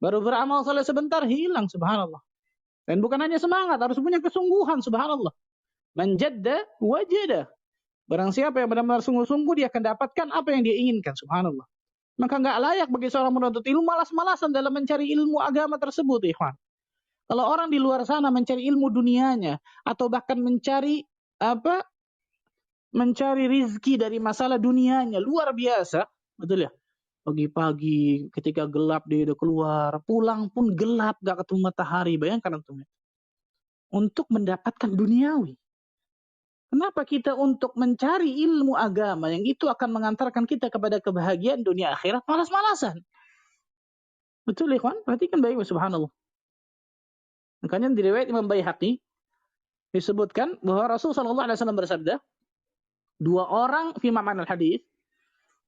A: Baru beramal saleh sebentar hilang, subhanallah. Dan bukan hanya semangat, harus punya kesungguhan, subhanallah. Man jadda wajada. Barang siapa yang benar-benar sungguh-sungguh, dia akan dapatkan apa yang dia inginkan, subhanallah. Maka nggak layak bagi seorang menuntut ilmu malas-malasan dalam mencari ilmu agama tersebut, ikhwan. Kalau orang di luar sana mencari ilmu dunianya, atau bahkan mencari rizki dari masalah dunianya, luar biasa, betul ya? Pagi-pagi ketika gelap dia udah keluar, pulang pun gelap, gak ketemu matahari. Bayangkan antum. Untuk mendapatkan duniawi. Kenapa kita untuk mencari ilmu agama yang itu akan mengantarkan kita kepada kebahagiaan dunia akhirat malas-malasan? Betul, ikhwan? Perhatikan baik, subhanallah. Makanya di riwayat Imam Baihaqi disebutkan bahwa Rasulullah SAW bersabda, 2 orang fi ma'anal hadis,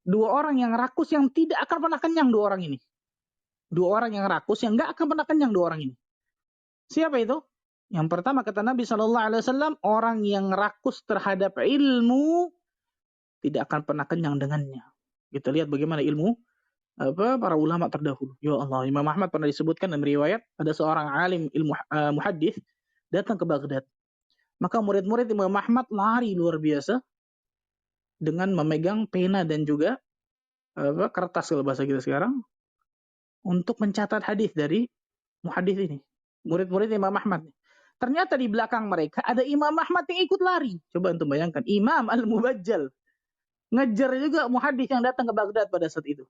A: 2 orang yang rakus yang tidak akan pernah kenyang 2 orang ini. 2 orang yang rakus yang enggak akan pernah kenyang 2 orang ini. Siapa itu? Yang pertama kata Nabi SAW, orang yang rakus terhadap ilmu tidak akan pernah kenyang dengannya. Kita lihat bagaimana ilmu para ulama terdahulu. Ya Allah, Imam Ahmad pernah disebutkan dalam riwayat, ada seorang alim ilmu muhaddits datang ke Baghdad. Maka murid-murid Imam Ahmad lari luar biasa dengan memegang pena dan juga kertas kalau bahasa kita sekarang untuk mencatat hadis dari muhaddits ini. Murid-murid Imam Ahmad. Ternyata di belakang mereka ada Imam Ahmad yang ikut lari. Coba untuk bayangkan, Imam Al-Mubajjal ngejar juga muhaddits yang datang ke Baghdad pada saat itu.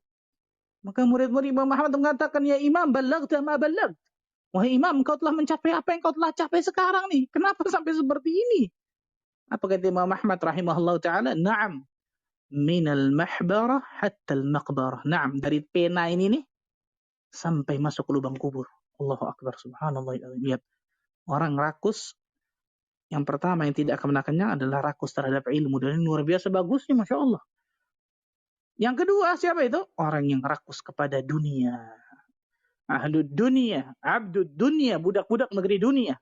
A: Maka murid-murid Imam Ahmad mengatakan, ya Imam, ballagta ma ballagt. Wahai Imam, engkau telah mencapai apa yang kau telah capai sekarang nih. Kenapa sampai seperti ini? Apa kata Imam Ahmad rahimahullah ta'ala? Na'am, minal mahbarah hatta al-maqbarah. Na'am, dari pena ini nih sampai masuk ke lubang kubur. Allahu Akbar, subhanallah. Lihat, orang rakus yang pertama yang tidak akan kenyang adalah rakus terhadap ilmu. Dan ini luar biasa bagusnya, Masya Allah. Yang kedua, siapa itu? Orang yang rakus kepada dunia. Ahlud dunia, abdud dunia, budak-budak negeri dunia.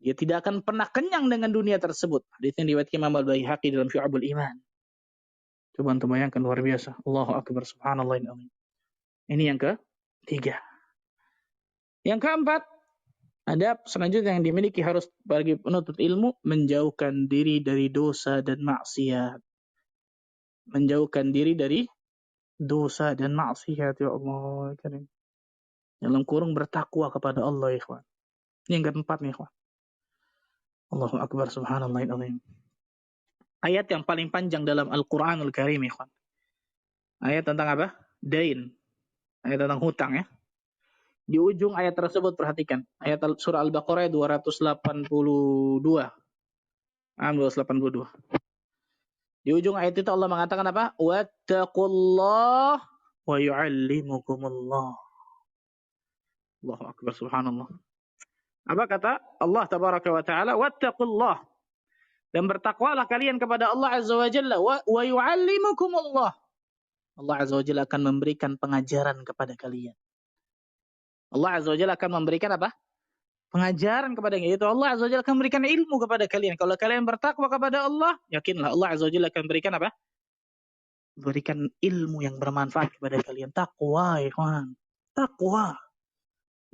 A: Dia tidak akan pernah kenyang dengan dunia tersebut. Hadis yang diriwayatkan Imam Al-Baihaqi dalam Syu'abul Iman. Coba untuk bayangkan, luar biasa. Allahu Akbar, subhanallah. Ini yang ketiga. Yang keempat, adab selanjutnya yang dimiliki harus bagi penuntut ilmu, menjauhkan diri dari dosa dan maksiat. Menjauhkan diri dari dosa dan maksiat, ya Allah. Dalam kurung bertakwa kepada Allah, ikhwan. Ini yang keempat nih, ikhwan. Allahu Akbar, subhanallah. Ayat yang paling panjang dalam Al-Quranul Karim, ikhwan. Ayat tentang apa? Dain. Ayat tentang hutang, ya. Di ujung ayat tersebut perhatikan. Ayat surah Al-Baqarah 282. 282. Di ujung ayat itu Allah mengatakan apa? Wattaqullah wa yu'allimukumullah. Allahu Akbar, subhanallah. Apa kata Allah tabaraka wa ta'ala? Wattaqullah. Dan bertakwalah kalian kepada Allah azza wa jalla. Wa yu'allimukumullah. Allah azza wa jalla akan memberikan pengajaran kepada kalian. Allah azza wa jalla akan memberikan apa? Pengajaran kepada kalian. Itu Allah azza wa jalla akan memberikan ilmu kepada kalian. Kalau kalian bertakwa kepada Allah, yakinlah Allah azza wa jalla akan memberikan apa? Berikan ilmu yang bermanfaat kepada kalian. Takwa, ikhwan. Takwa.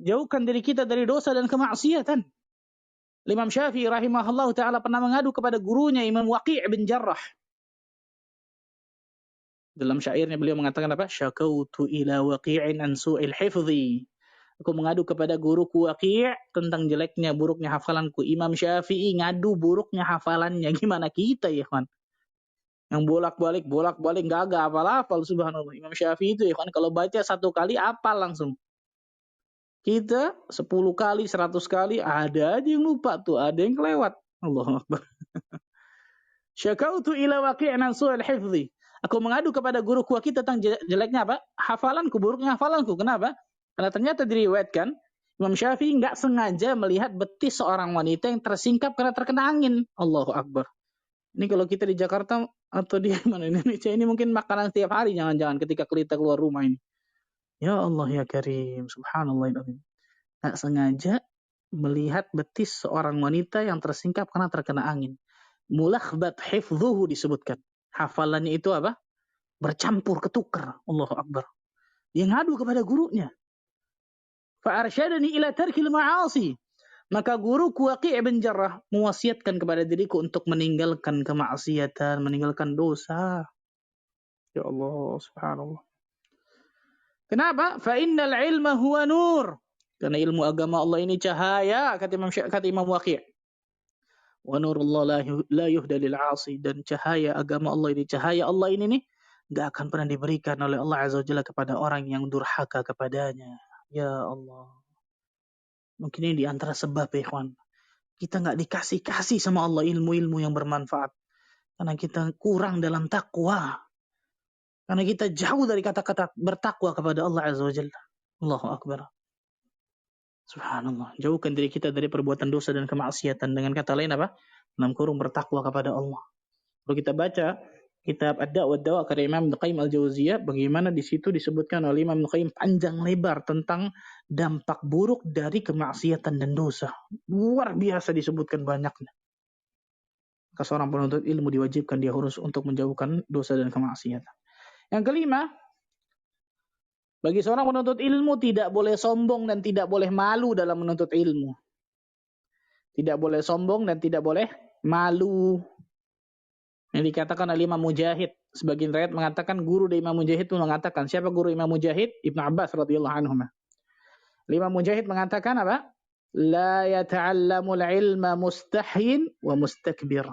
A: Jauhkan diri kita dari dosa dan kemaksiatan. Imam Syafi'i rahimahullah ta'ala pernah mengadu kepada gurunya Imam Waqi' bin Jarrah. Dalam syairnya beliau mengatakan apa? Syakautu ila waqi'in an su'il hifzi. Aku mengadu kepada guruku Waqi' tentang jeleknya, buruknya hafalanku. Imam Syafi'i ngadu buruknya hafalannya. Gimana kita, ya kawan? Yang bolak-balik gak hafal-hafal, subhanallah. Imam Syafi'i itu ya kan kalau baca satu kali hafal langsung. Kita 10 kali, 100 kali ada aja yang lupa tuh, ada yang kelewat. Allahu Akbar. Syakautu ila waqi'an su'al hifzi. Aku mengadu kepada guruku Waqi' tentang jeleknya apa? Hafalanku, buruknya hafalanku. Kenapa? Karena ternyata diriwayatkan Imam Syafi'i enggak sengaja melihat betis seorang wanita yang tersingkap karena terkena angin. Allahu Akbar. Ini kalau kita di Jakarta atau di mana Indonesia ini mungkin makanan setiap hari, jangan-jangan ketika kita keluar rumah ini. Ya Allah ya Karim, subhanallah. Tak sengaja melihat betis seorang wanita yang tersingkap karena terkena angin. Mulakhbat hifdhuhu disebutkan. Hafalannya itu apa? Bercampur, ketukar. Allahu Akbar. Dia ngadu kepada gurunya. Fa'arsyadani ila tarkil ma'asi. Maka guruku Waqi' bin Jarrah mewasiatkan kepada diriku untuk meninggalkan kemaksiatan, meninggalkan dosa. Ya Allah, subhanallah. Kenapa? Fa innal ilma huwa nur. Karena ilmu agama Allah ini cahaya, kata Imam Waqi'. Wa nurullah la yuhda lil 'asi, dan cahaya agama Allah ini, cahaya Allah ini nih enggak akan pernah diberikan oleh Allah azza wajalla kepada orang yang durhaka kepadanya. Ya Allah. Mungkin ini di antara sebab, ikhwan. Kita enggak dikasih sama Allah ilmu-ilmu yang bermanfaat. Karena kita kurang dalam takwa. Karena kita jauh dari kata-kata bertakwa kepada Allah azza wajalla. Allahu Akbar. Subhanallah. Jauhkan diri kita dari perbuatan dosa dan kemaksiatan. Dengan kata lain apa? Dalam kurung bertakwa kepada Allah. Kalau kita baca kitab Ad-Da' wa Ad-Dawa karya Imam Ibnu Qayyim Al-Jauziyah, bagaimana di situ disebutkan oleh Imam Ibnu Qayyim panjang lebar tentang dampak buruk dari kemaksiatan dan dosa. Luar biasa disebutkan banyaknya. Maka seorang penuntut ilmu diwajibkan dia harus untuk menjauhkan dosa dan kemaksiatan. Yang kelima, bagi seorang penuntut ilmu tidak boleh sombong dan tidak boleh malu dalam menuntut ilmu. Tidak boleh sombong dan tidak boleh malu. Yang dikatakan oleh Imam Mujahid. Sebagian riwayat mengatakan guru dari Imam Mujahid itu mengatakan. Siapa guru Imam Mujahid? Ibnu Abbas radhiyallahu anhu. Imam Mujahid mengatakan apa? La yata'allamul ilma mustahyin wa mustakbir.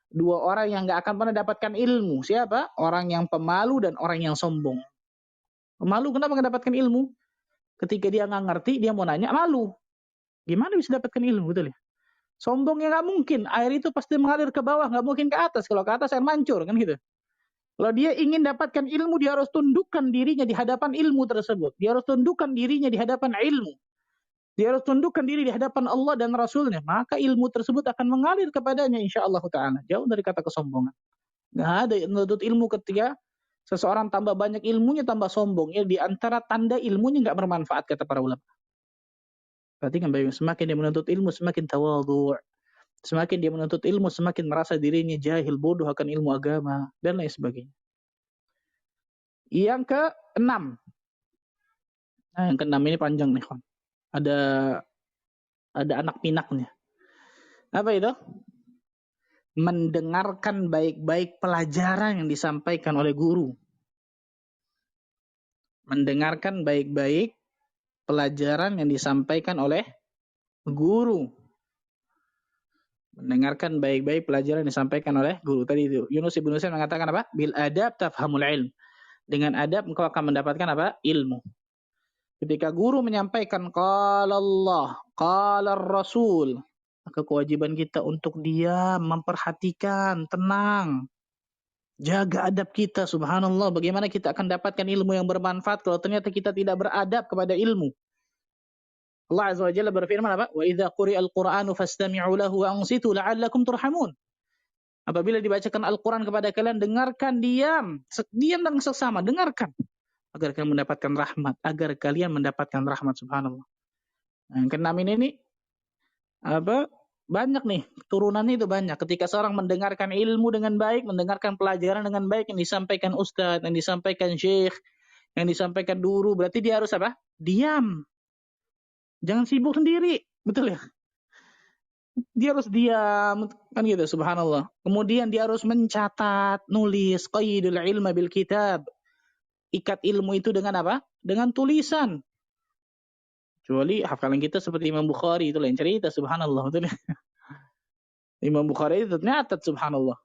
A: Dua orang yang enggak akan pernah dapatkan ilmu. Siapa? Orang yang pemalu dan orang yang sombong. Malu kenapa nggak dapatkan ilmu? Ketika dia nggak ngerti, dia mau nanya, malu. Gimana bisa dapatkan ilmu, betul ya? Sombongnya nggak mungkin. Air itu pasti mengalir ke bawah, nggak mungkin ke atas. Kalau ke atas air mancur, kan gitu. Kalau dia ingin dapatkan ilmu, dia harus tundukkan dirinya di hadapan ilmu tersebut. Dia harus tundukkan dirinya di hadapan ilmu. Dia harus tundukkan diri di hadapan Allah dan Rasulnya. Maka ilmu tersebut akan mengalir kepadanya insyaAllah ta'ala. Jauh dari kata kesombongan. Nggak ada menuntut ilmu ketika seseorang tambah banyak ilmunya, tambah sombong. Ya, di antara tanda ilmunya nggak bermanfaat, kata para ulama. Perhatikan, semakin dia menuntut ilmu, semakin tawadhu'. Semakin dia menuntut ilmu, semakin merasa dirinya jahil, bodoh akan ilmu agama, dan lain sebagainya. Yang keenam. Nah, yang keenam ini panjang nih, kawan. Ada anak pinaknya. Apa itu? Mendengarkan baik-baik pelajaran yang disampaikan oleh guru. Mendengarkan baik-baik pelajaran yang disampaikan oleh guru. Mendengarkan baik-baik pelajaran yang disampaikan oleh guru. Tadi itu Yunus ibn Husain mengatakan apa? Bil adab tafhamul ilm. Dengan adab engkau akan mendapatkan apa? Ilmu. Ketika guru menyampaikan qala Allah, qala Rasul, maka kewajiban kita untuk diam, memperhatikan, tenang. Jaga adab kita, subhanallah. Bagaimana kita akan dapatkan ilmu yang bermanfaat kalau ternyata kita tidak beradab kepada ilmu. Allah Azza wa Jalla berfirman apa? Wa idza quri'al Qur'anu fastami'u lahu wa ansitu la'allakum turhamun. Apabila dibacakan Al-Quran kepada kalian, dengarkan, diam dan seksama, dengarkan. Agar kalian mendapatkan rahmat, subhanallah. Nah, yang keenam ini banyak nih, turunannya itu banyak. Ketika seorang mendengarkan ilmu dengan baik, mendengarkan pelajaran dengan baik yang disampaikan ustadz, yang disampaikan syekh, yang disampaikan guru, berarti dia harus apa? Diam. Jangan sibuk sendiri, betul ya? Dia harus diam, kan gitu, subhanallah. Kemudian dia harus mencatat, nulis, qaidul ilma bil kitab. Ikat ilmu itu dengan apa? Dengan tulisan. Kecuali hafalan kita seperti Imam Bukhari, itu lain cerita, subhanallah. Betul ya? Imam Bukhari itu ternyata, subhanallah.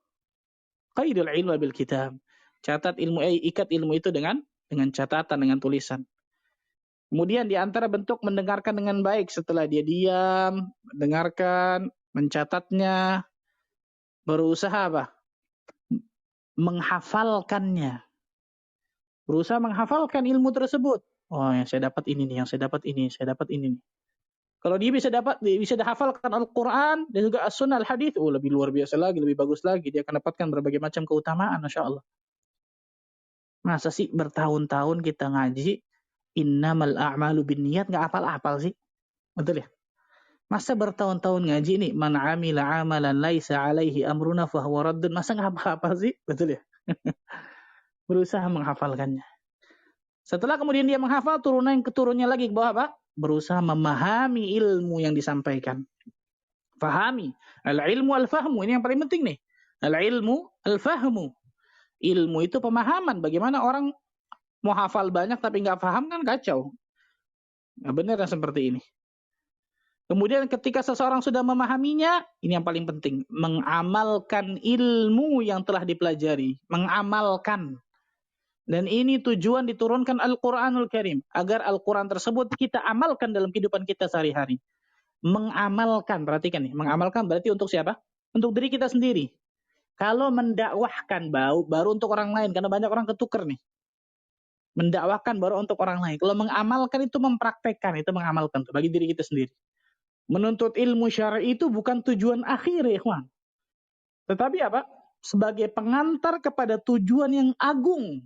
A: Qaidul ilma bil kitab. Catat ilmu, ikat ilmu itu dengan catatan, dengan tulisan. Kemudian di antara bentuk mendengarkan dengan baik setelah dia diam, mendengarkan, mencatatnya, berusaha apa? Menghafalkannya. Berusaha menghafalkan ilmu tersebut. Oh, yang saya dapat ini nih, yang saya dapat ini, saya dapat ini nih. Kalau dia bisa hafalkan Al-Quran dan juga As-Sunnah Al-Hadith, lebih luar biasa lagi, lebih bagus lagi. Dia akan dapatkan berbagai macam keutamaan, Masya Allah. Masa sih bertahun-tahun kita ngaji, innamal a'malu binniyat, nggak hafal-hafal sih? Betul ya? Masa bertahun-tahun ngaji nih, man amila amalan laisa alaihi amruna fahuwa raddun, masa nggak hafal-hafal sih? Betul ya? Berusaha menghafalkannya. Setelah kemudian dia menghafal, keturunnya lagi ke bawah apa? Berusaha memahami ilmu yang disampaikan. Fahami. Al-ilmu al-fahmu. Ini yang paling penting nih. Al-ilmu al-fahmu. Ilmu itu pemahaman. Bagaimana orang mau hafal banyak tapi nggak paham, kan kacau. Nah, benar seperti ini. Kemudian ketika seseorang sudah memahaminya, ini yang paling penting. Mengamalkan ilmu yang telah dipelajari. Mengamalkan. Dan ini tujuan diturunkan Al-Quranul Karim. Agar Al-Quran tersebut kita amalkan dalam kehidupan kita sehari-hari. Mengamalkan, perhatikan nih. Mengamalkan berarti untuk siapa? Untuk diri kita sendiri. Kalau mendakwahkan baru untuk orang lain. Karena banyak orang ketuker nih. Mendakwahkan baru untuk orang lain. Kalau mengamalkan itu mempraktekkan. Itu mengamalkan tuh, bagi diri kita sendiri. Menuntut ilmu syar'i itu bukan tujuan akhir, ya ikhwan. Tetapi apa? Sebagai pengantar kepada tujuan yang agung.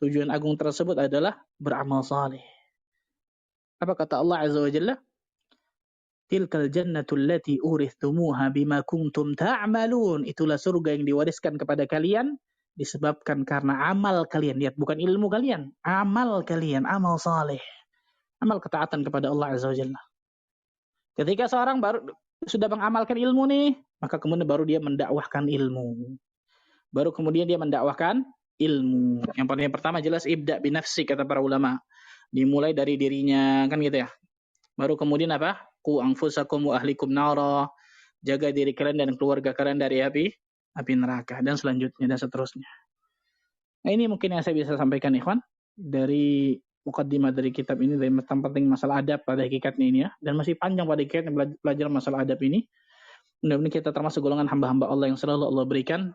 A: Tujuan agung tersebut adalah beramal saleh. Apa kata Allah Azza wa Jalla? Tilkal jannatul lati urithumuha bima kuntum ta'malun. Itulah surga yang diwariskan kepada kalian disebabkan karena amal kalian. Lihat, bukan ilmu kalian, amal kalian, amal saleh. Amal ketaatan kepada Allah Azza wa Jalla. Ketika seorang baru sudah mengamalkan ilmu nih, maka kemudian baru dia mendakwahkan ilmu. Baru kemudian dia mendakwahkan ilmu. Yang pertama jelas ibda binafsi, kata para ulama. Dimulai dari dirinya, kan gitu ya. Baru kemudian apa? Qu anfusakum wa ahlikum nara. Jaga diri kalian dan keluarga kalian dari api neraka, dan selanjutnya dan seterusnya. Nah, ini mungkin yang saya bisa sampaikan, ikhwan, dari mukaddimah dari kitab ini, dari tentang penting masalah adab pada hakikatnya ini ya. Dan masih panjang pada hakikatnya belajar masalah adab ini. Mudah-mudahan kita termasuk golongan hamba-hamba Allah yang selalu Allah berikan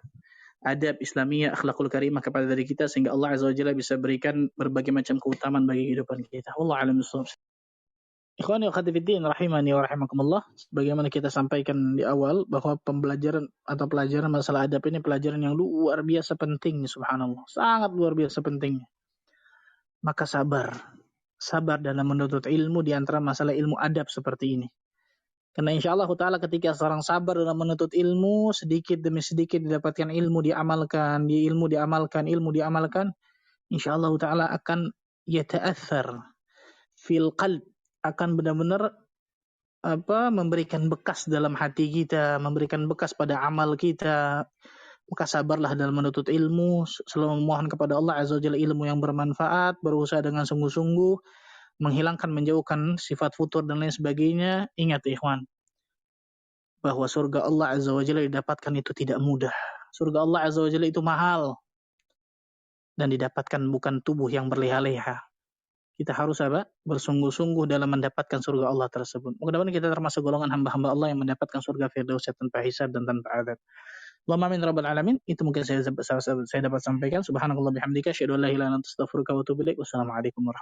A: adab Islamiyah, akhlakul karimah kepada diri kita sehingga Allah Azza wa Jalla bisa berikan berbagai macam keutamaan bagi kehidupan kita. Wallahu a'lam bishawab. Ikhwani wa akhwati fiddin rahimani wa rahimakumullah. Sebagaimana kita sampaikan di awal bahwa pembelajaran atau pelajaran masalah adab ini pelajaran yang luar biasa penting, subhanallah. Sangat luar biasa pentingnya. Maka sabar dalam menuntut ilmu di antara masalah ilmu adab seperti ini. Karena insya Allah Ta'ala ketika seorang sabar dalam menuntut ilmu, sedikit demi sedikit didapatkan ilmu diamalkan, ilmu diamalkan, insya Allah Ta'ala akan yata'athar fil qalb, akan benar-benar memberikan bekas dalam hati kita, memberikan bekas pada amal kita. Maka sabarlah dalam menuntut ilmu, selalu memohon kepada Allah Azza wa Jalla ilmu yang bermanfaat, berusaha dengan sungguh-sungguh, menghilangkan, menjauhkan sifat futur dan lain sebagainya. Ingat ikhwan, bahwa surga Allah Azza wa Jalla didapatkan itu tidak mudah. Surga Allah Azza wa Jalla itu mahal dan didapatkan bukan tubuh yang berleha-leha. Kita harus bersungguh-sungguh dalam mendapatkan surga Allah tersebut. Mudah-mudahan kita termasuk golongan hamba-hamba Allah yang mendapatkan surga Firdaus tanpa hisab dan tanpa adab. Allahumma amin rabbal alamin. Itu mungkin saya dapat sampaikan. Subhanakallah bihamdika asyhadu an la ilaha illa anta astaghfiruka wa atubu ilaik. Wassalamualaikum warahmatullahi wabarakatuh.